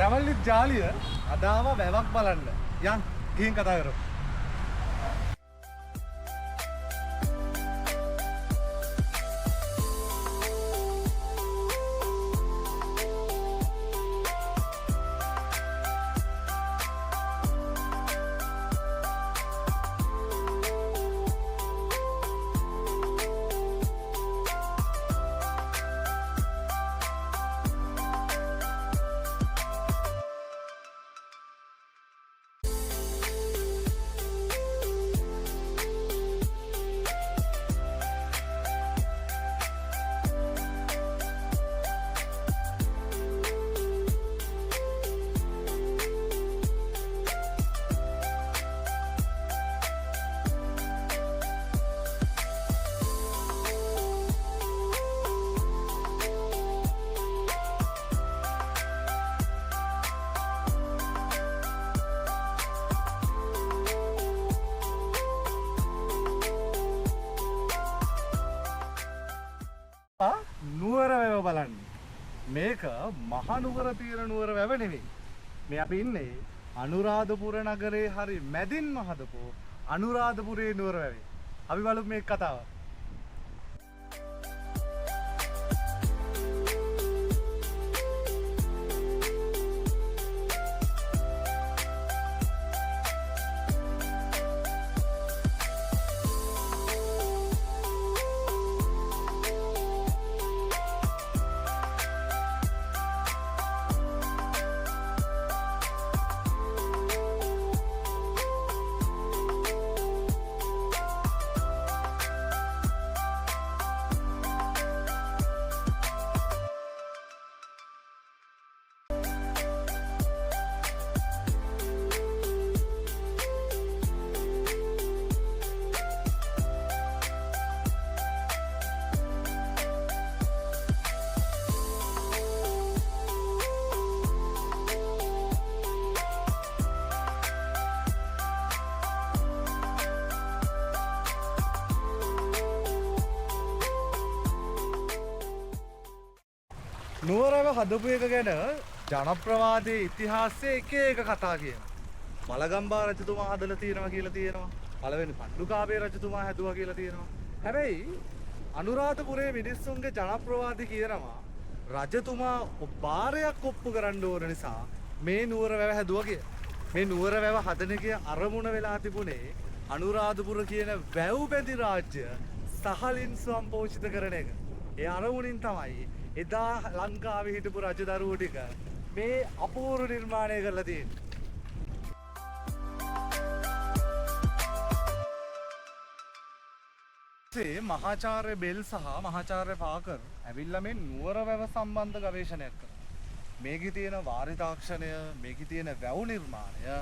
travel with Jaliya අද ආවා වැවක් බලන්න. යන් ගිහින් කතා කරමු. නුවර වැව බලන්න. මේක මහනුවර තියෙන නුවර වැව නෙවෙයි. මේ අපි ඉන්නේ අනුරාධපුර නගරේ හරි මැදින්ම හදපු අනුරාධපුරේ නුවර වැවේ. අපි බලමු මේ කතාව. නුවරව හදපු එක ගැන ජනප්‍රවාදයේ ඉතිහාසයේ එක කතා කියනවා. මලගම්බා රජතුමා හදලා තියෙනවා කියලා තියෙනවා. පළවෙනි පණ්ඩුකාභය රජතුමා හැදුවා කියලා තියෙනවා. හැබැයි අනුරාධපුරයේ මිනිස්සුන්ගේ ජනප්‍රවාදී කියනවා රජතුමා බාරයක් ඔප්පු කරන්න ඕන නිසා මේ නුවර වැව හැදුවා කියලා. මේ නුවර වැව හදන එකේ අරමුණ වෙලා තිබුණේ අනුරාධපුර කියන වැව් බැඳි රාජ්‍ය සහලින් සම්පෝෂිත කරන එක. ඒ අරමුණින් තමයි එදා ලංකාවේ හිටපු රජදරුවෝ ටික මේ අපූර්ව නිර්මාණය කරලා තියෙන්නේ. මහාචාර්ය බෙල් සහ මහාචාර්ය පාකර් ඇවිල්ලා මේ නුවර වැව සම්බන්ධ ගවේෂණයක් කරා. මේකේ තියෙන වාරි තාක්ෂණය, මේකේ තියෙන වැව් නිර්මාණය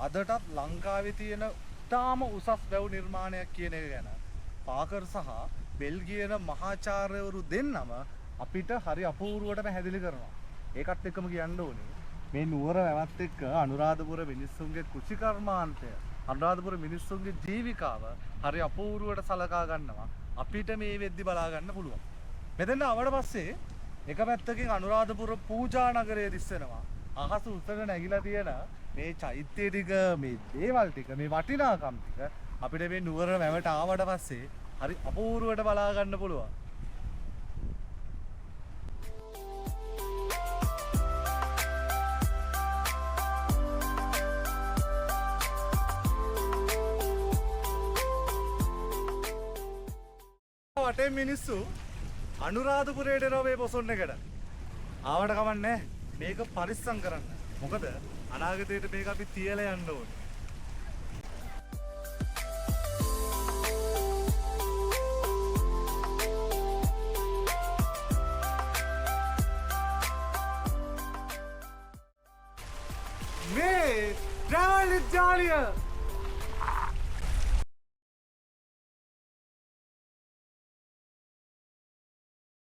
අදටත් ලංකාවේ තියෙන ඉතාම උසස් වැව් නිර්මාණයක් කියන එක ගැන පාකර් සහ බෙල් කියන මහාචාර්යවරු දෙන්නම අපිට හරි අපූර්වවට පැහැදිලි කරනවා. ඒකත් එක්කම කියන්න ඕනේ මේ නුවර වැවත් එක්ක අනුරාධපුර මිනිස්සුන්ගේ කුෂිකර්මාන්තය, අනුරාධපුර මිනිස්සුන්ගේ ජීවිකාව හරි අපූර්වවට සලකා ගන්නවා. අපිට මේ වෙද්දි බලා ගන්න පුළුවන්. මෙතන ආවට පස්සේ එක පැත්තකින් අනුරාධපුර පූජා නගරය දිස්සෙනවා. අහස උසට නැගිලා තියෙන මේ චෛත්‍ය ටික, මේ දේවල් ටික, මේ වටිනාකම් ටික අපිට මේ නුවර වැවට ආවට පස්සේ හරි අපූර්වවට බලා ගන්න පුළුවන්. වටේ මිනිස්සු අනුරාධපුරයට එනවා මේ පොසොන් එකට. ආවට කමන්නේ මේක පරිස්සම් කරන්න. මොකද අනාගතයට මේක අපි තියලා යන්න ඕනේ. මේ travel with ජාලිය